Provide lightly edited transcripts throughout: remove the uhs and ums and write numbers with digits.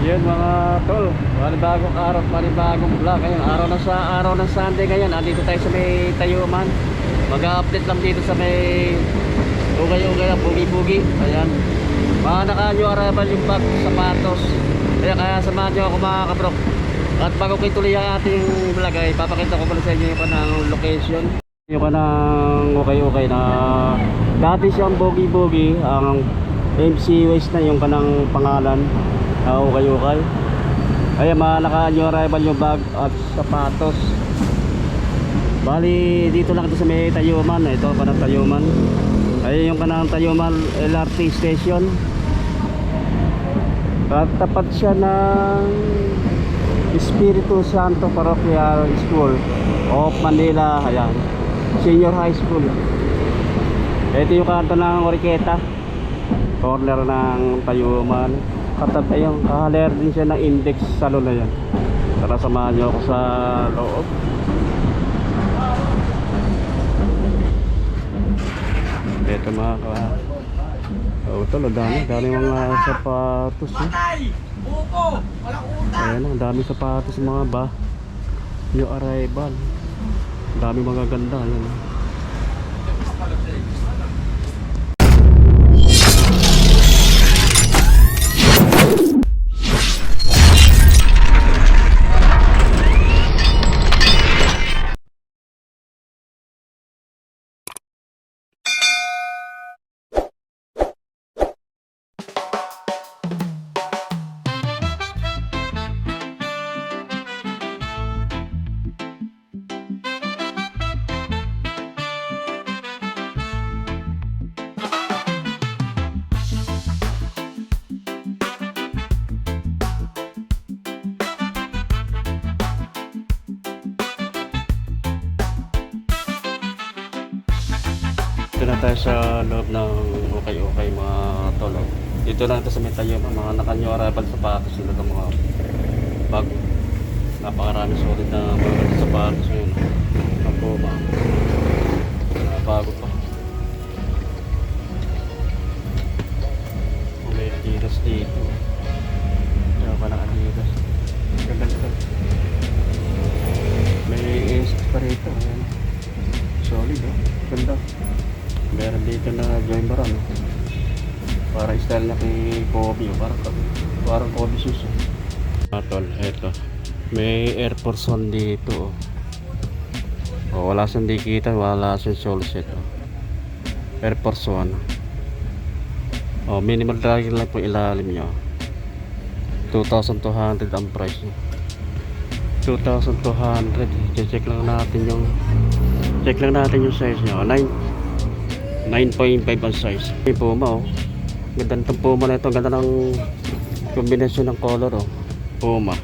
Yun mga tol, panibagong araw, panibagong vlog. Ngayon, araw ng Sunday ngayon. Andito tayo sa may Tayuman. Mag-update lang dito sa may ugay-ugay na bugi-bugi. Ayan. Mga naka-new arrival yung bag, sapatos. Kaya samahan nyo ako mga kabrok. At bago ko ituloy ang ating vlog ay papakita ko pala sa inyo yung kanang location. Yung kanang ugay-ugay na dati siyang bugi-bugi. Ang MC West na yung kanang pangalan. Ukay-ukay. Ayan, mga naka-new arrival yung bag at sapatos. Bali dito lang ito sa may Tayuman. Ito kanang Tayuman. Ayan yung kanang Tayuman LRT station. At tapat siya ng Espiritu Santo Parochial School of Manila. Ayan, Senior High School. Ito yung kanto ng Oriqueta, corner ng Tayuman. Katabi yung kahaler din siya ng index salon na yan. Tara, samahan nyo ako sa loob. Ito mga tol, dami mga sapatos eh. Ayan, ang dami sapatos mga ba new arrival. Dami mga ganda. Ayan. Dito na tayo sa loob ng ukay-ukay mga tol. Dito lang ito sa may Tayuman. Mga naka-new arrival sapatos sila ng mga bag. Napakarami solid na mga sapatos ngayon. Ang Puma. Bago pa. May Adidas dito. Kaya pa ng Adidas. Ganda. May ASICS pa rito. Ayan. Solid oh. Ganda. Meron dito na Joy Maran. Para style na kay Kobe. Parang Kobe shoes. Tol, eto. May Air Force One dito. Wala siyang dikitan, wala siyang sole set. Air Force One. Minimal dragging lang po ilalim niya. 2,200 ang price niya. 2,200. Check lang natin yung size niya. 9.5 ang size. Yung Puma Ganda nitong Puma na ito. Ganda ng kombinasyon ng color Puma.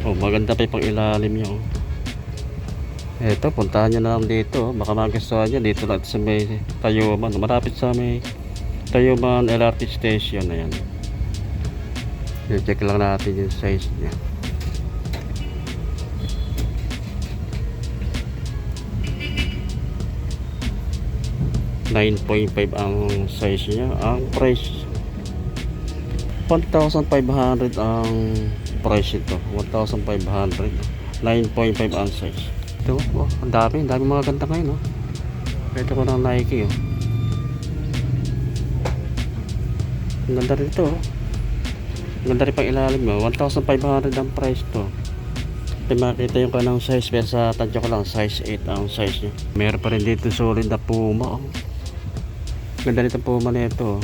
Maganda pa yung pang ilalim niya Ito, puntahan nyo na lang dito. Baka magustuhan nyo. Dito lang sa may Tayuman. Malapit sa may Tayuman LRT station. Ayan. Check lang natin yung size niya. $9.5 ang size niya. Ang price 1,500 ang price ito. 1,500. 9.5 ang size. Ito, ang dami mga ganda ngayon Ito ko ng Nike Ang ganda rin ito Ang ganda rin pang ilalim 1,500 ang price to. Ito makita yung kanang size, pero sa tansya ko lang size 8 ang size niya. Meron pa rin dito solid na Puma Ganda nito Puma na ito.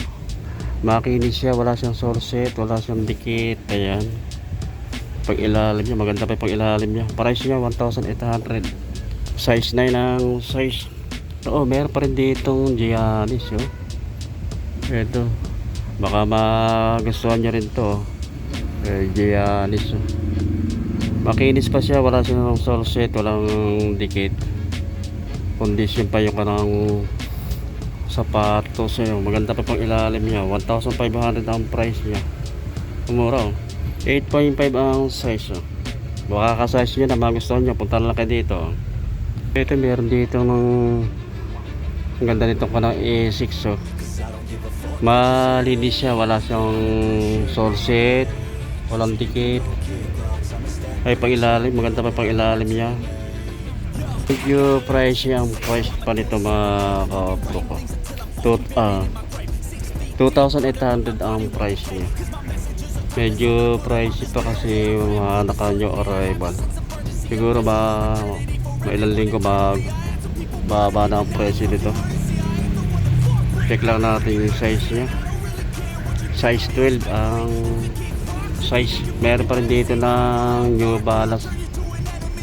Makinis siya, wala siyang sole set, wala siyang dikit. Ayan. Pag ilalim niya, maganda pa yung pag ilalim niya. Price niya 1,800. Size 9 ang size. Meron pa rin ditong Giannis Ito. Baka magustuhan niya rin to. Giannis Makinis pa siya, wala siyang sole set, walang dikit. Condition pa yung kanang sapatos maganda pa pang ilalim niya. 1,500 ang price niya. Mura 8.5 ang size baka ka-size niya na magustuhan niya, punta lang kayo dito. Ito meron dito ng ganda nito kanang A6 Malinis siya, wala siyang source, walang dikit. Ay pang ilalim, maganda pa pang ilalim niya. Medyo pricey ang price pa nito mga kabro ko. 2,800 ang price niya. Medyo pricey pa kasi mga naka-new arrival. Siguro ilang linggo baba na ang presyo nito. Check lang natin yung size niya. Size 12 ang size. Meron pa rin dito ng New Balance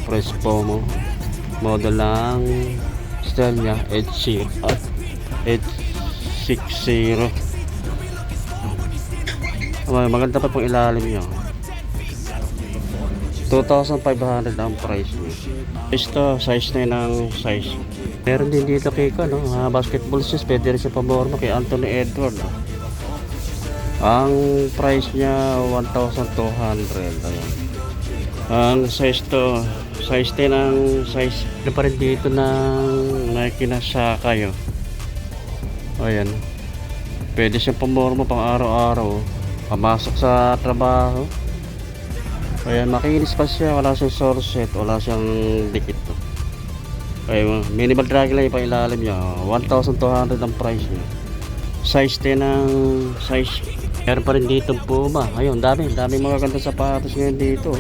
Press Pomo. Model ng style niya H60. Maganda pa pong ilalim niya. 2,500 ang price niya. Ito, size na yun ang size. Meron din dito kay basketball shoes. Pwede rin siya pamorma kay Anthony Edward. Ang price niya 1,200. Ayan. Ang size to, size 10 ang size. Ano pa rin dito ng Nike na Shaka. Ayan. Pwede siyang pamorma pang araw-araw. Pamasok sa trabaho. Ayan, makinis pa siya. Wala siyang source, wala siyang dikit. Ayan, minimal drag lang yung pang-ilalim niya. 1,200 ang price niya. Size 10 ang size. Meron pa rin dito Puma. Ayun, dami mga ganda sapatos ngayon dito.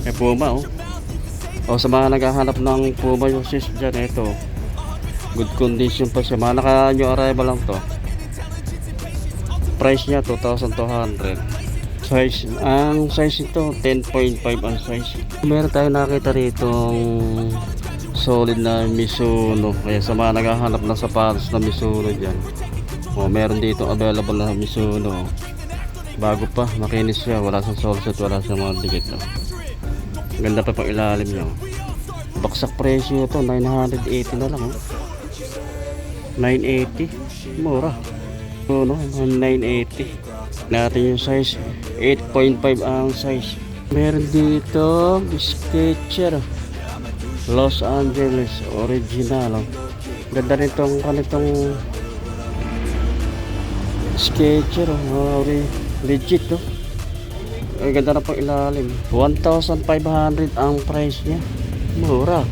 May Puma sa mga naghahanap ng Puma yung sis dyan, ito. Good condition pa siya. Mga naka-new arrival lang to. Price niya 2,200. Size, ang size ito 10.5 ang size. Meron tayo nakita rito solid na Mizuno. Kaya sa mga naghahanap ng sapatos na Mizuno dyan, meron dito available na Mizuno. Bago pa, makinis siya, wala siyang soleset, wala siyang mga dikit. Ganda pa pang ilalim niya. Baksak presyo ito, 980 na lang. 980, mura. 980 natin yung size. 8.5 ang size. Meron dito Skechers Los Angeles original. Ganda nitong kanitong Skechers legit ay ganda na pang ilalim. 1,500 ang price niya, mura.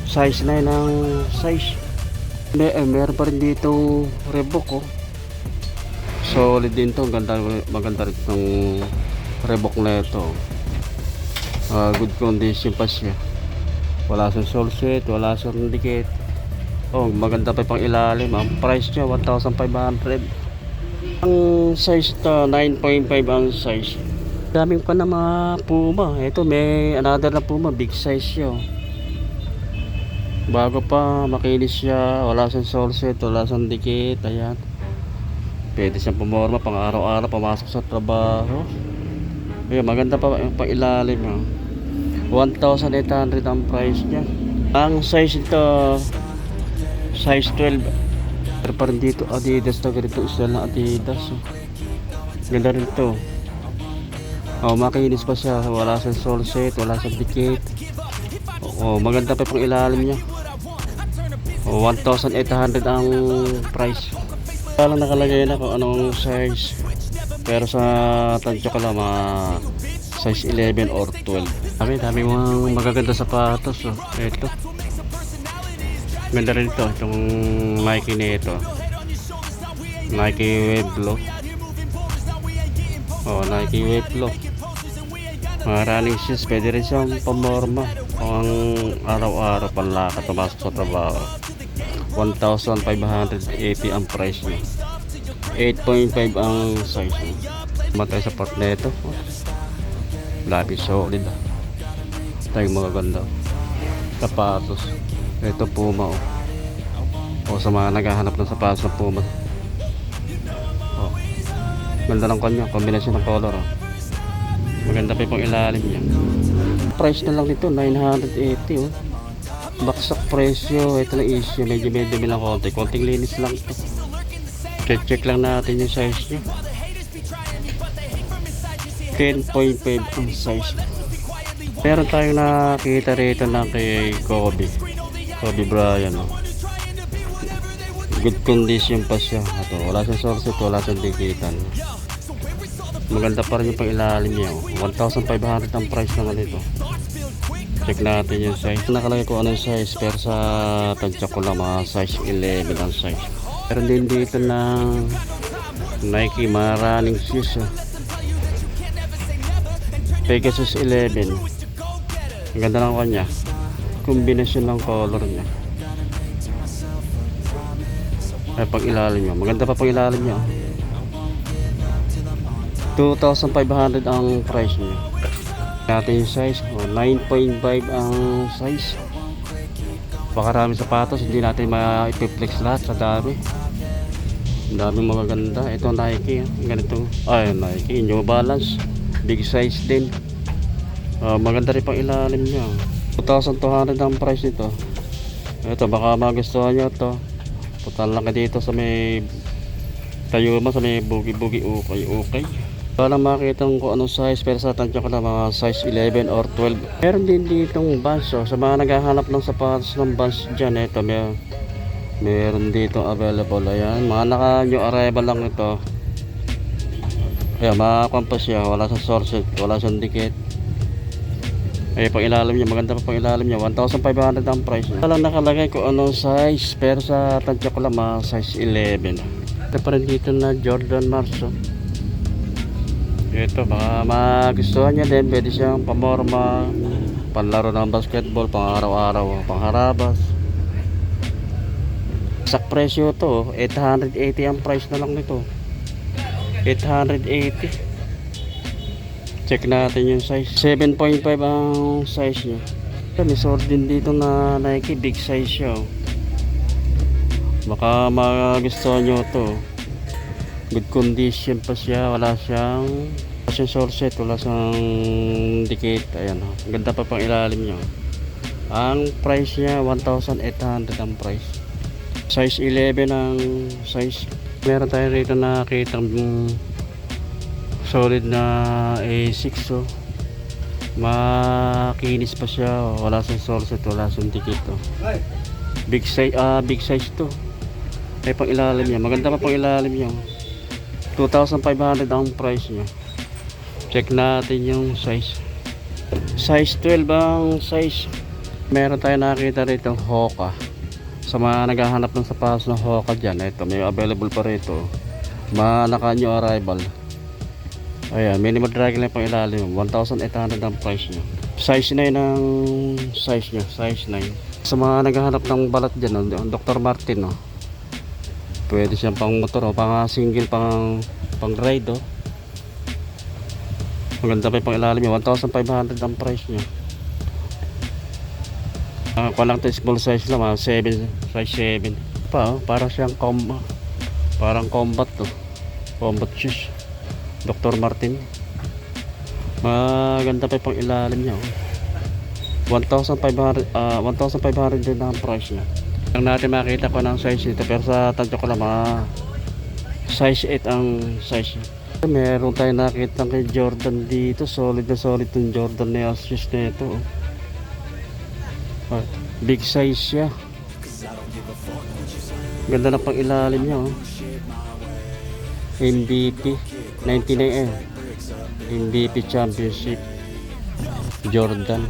Size 9 ang size. Meron pa rin dito Reebok. Solid din to, maganda rin itong Reebok na ito. Good condition pa siya, wala siyang soleset, wala siyang dikit. Maganda pa pang ilalim. Ang price niya 1,500. Ang size to 9.5 ang size. Daming pa na mga Puma. Ito may another na Puma, big size siya. Bago pa, makinis siya, wala siyang soleset, wala siyang dikit. Ayan, pwede siyang pumorma pang araw-araw, pamasok sa trabaho. Ayan, maganda pa yung pang ilalim. 1,800 ang price niya. Ang size ito size 12. Pero pa rin dito Adidas na ganito style na Adidas. Ganda rin ito. Makinis pa siya, wala siyang soleset, wala siyang dikit. Maganda pa pang ilalim niya. 1,800 ang price. Wala nakalagay na kung anong size, pero sa tansya ko lang size 11 or 12. Dami mga magaganda sapatos. Ito, ganda rin ito, itong Nike na ito, Nike Wave Low. Nike Wave Low. Mga running shoes, pwede rin siyang pamorma pang araw-araw, panlakad, pumasok sa trabaho. 1,580 ang price niya. 8.5 ang size niya. Matay sa part na ito. Lapis solid. Tayong mga ganda sapatos. Ito Puma. Sa mga naghahanap ng sapatos ng Puma. Ganda ng kanya, kombinasyon ng color. Maganda pa yung ilalim niya. Price na lang nito 980. Baksak presyo. Ito lang issue, medyo lang konting linis lang ito. Check lang natin yung size niya. 10.5 ang size. Meron tayong nakita rito na kay Kobe Bryant. Good condition pa siya. Ito, wala siyang source, wala siyang dikitan. Maganda pa rin yung pang-ilalim niya. 1,500 ang price naman ito. Check natin yung size. Nakalagay ko ano yung size, pero sa tansya ko lang mga size 11 ang size. Pero din dito na Nike running shoes. Pegasus 11. Ang ganda ng kanya. Kombinasyon ng color niya. Ay, pag ilalim niya. Maganda pa pag ilalim niya. 2,500 ang price niya. Natin yung size. 9.5 ang size. Pakarami sapatos. Hindi natin ma-flex lahat sa dami. Ang dami magaganda. Ito Nike. Ganito. Ay, Nike. New Balance. Big size din. Maganda rin pang ilalim niya. 2,200 ang price nito. Ito, baka magustuhan nyo ito. Putal lang ka dito sa may tayo mo sa may bugi-bugi ukay. Wala makita kung anong size, pero sa tansya ko na mga size 11 or 12. Meron din ditong Vans. Sa mga naghahanap ng sapatos ng Vans dyan, ito meron dito available. Ayan, mga naka new arrival lang ito. Ayan, makakampas siya. Wala sa source, wala sa dikit. Ay, pang ilalim niya, maganda pa pang ilalim niya. 1,500 ang price niya. Walang nakalagay kung anong size, pero sa tansya ko lang mga size 11. Ito pa rin dito na Jordan Marso. Ito, baka magustuhan niya din. Pwede siyang pamorma, panlaro ng basketball, pang araw-araw, pang harabas. Sa presyo to, 880 ang price na lang nito. 880. Check natin yung size. 7.5 ang size niya. May sort din dito na Nike, big size siya. Baka magustuhan nyo to. Good condition pa siya. Wala siyang source, wala siyang dikit. Ayan, ang ganda pa pang ilalim niya. Ang price niya 1,800 ang price. Size 11 ang size. Meron tayo rito nakita solid na A6. So makinis pa siya. Wala siyang source, wala siyang dikit. Big size to. Ay, pang ilalim niya. Maganda pa pang ilalim niya. 2,500 ang price niya. Check natin yung size. Size 12 ang size. Meron tayo nakita rito Hoka. Sa mga naghahanap ng sapatos ng Hoka dyan, ito may available pa rito. Mga naka new arrival. Ayan, minimum drag lang pang ilalim. 1,800 ang price niya. Size 9 ang size niya. Size 9. Sa mga naghahanap ng balat dyan, Dr. Martin. Pwede siyang pang motor, pang single, pang ride. Maganda pa yung pang ilalim niya. 1,500 ang price niya. Palang to small size lang, 7, size 7 pa. Para siyang parang combat to. Combat shoes. Dr. Martin. Maganda pa yung pang ilalim niya. 1,500 din ang price niya. Ang natin makita ko ng size nito, pero sa tansya ko lang size 8 ang size niya. Meron tayo nakita kay Jordan dito. Solid na solid yung Jordan na shoes na ito. Big size siya. Ganda na pang ilalim niya. MVP 99 MVP Championship Jordan.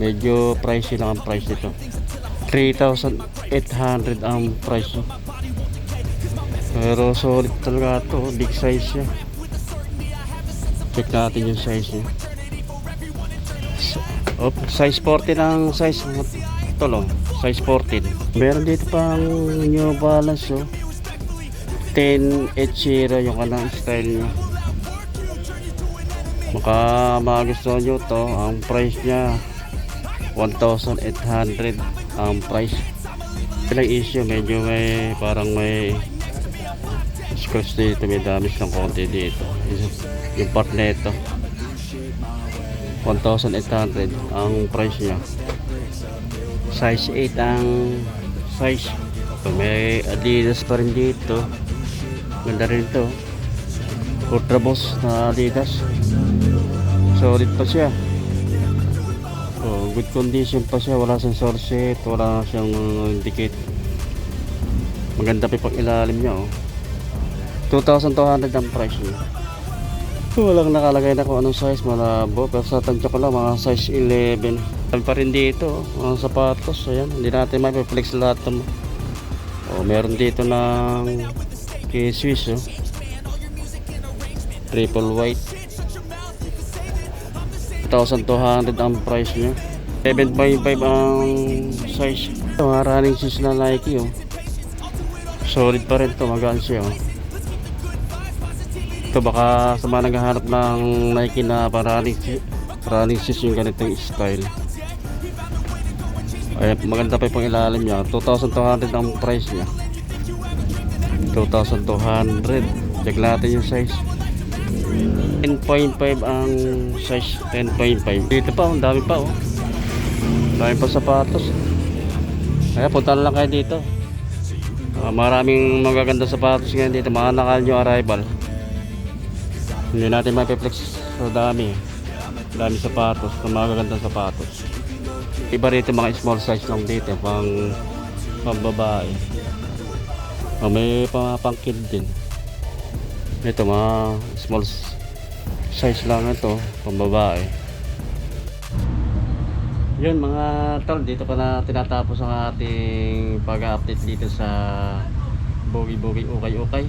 Medyo pricey lang ang price nito. 3,800 ang price. Pero solid talaga to. Big size siya. Check natin yung size niya. Size 14 ang size. Ito lang, size 14. Meron dito pang New Balance 10 H0 yung kanang style niya. Maka magustuhan nyo to. Ang price niya 1,800 ang price. Ilang issue, medyo parang may scratch dito, may damage ng konti dito. Yung part na ito 1,800 ang price niya. Size 8 ang size. May Adidas pa rin dito. Ganda rin ito. Ultra Boss na Adidas. Solid pa siya. Good condition pa siya. Wala siyang source, wala siyang dikit. Maganda pa yung ilalim niya, oh. 2,200 ang price niya. Walang nakalagay na kung anong size, malabo. Pero sa tansya ko lang, mga size 11. Sabi pa rin dito, mga sapatos. Ayan, hindi natin mapiflex lahat. Oh, meron dito ng K-Swiss, oh. Triple white. 1,200 ang price niya. 7.5 ang size. Mga running shoes na Nike, oh. Solid pa rin to, magaan siya, oh. Ito baka sa mga naghahanap ng Nike na running shoes yung ganitong style. Ay, maganda pa yung ilalim niya. 2,200 ang price niya. 2,200. Check natin yung size. 10.5 ang size. 10.5. Dito pa, ang dami pa, oh. Dami pa sapatos. Kaya punta na lang kayo dito. Maraming magaganda sapatos ngayon dito. Mga nakal nyo arrival. Hindi natin mapiplex sa dami. Dami sapatos. Magagandang sapatos. Iba rito mga small size lang dito. Pang babae. May pang kid din. Ito mga small size lang ito. Pang babae. Yun mga tol, dito ko na tinatapos ang ating pag-update dito sa Bogi-Bogi Ukay-Ukay.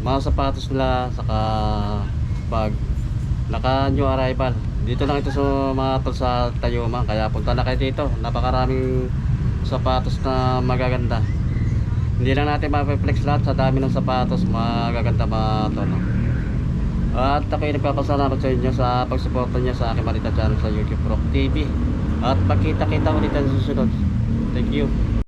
Mga sapatos nila, saka bag, naka new arrival. Dito lang ito sa mga tol sa Tayuma, kaya punta na kayo dito. Napakaraming sapatos na magaganda. Hindi lang natin mapiplex lahat sa dami ng sapatos, magaganda mga tol. At ako'y nagpapasalamat sa inyo sa pagsuporta niya sa aking Marita channel sa YouTube Rock TV. At magkita-kita ulit sa susunod. Thank you.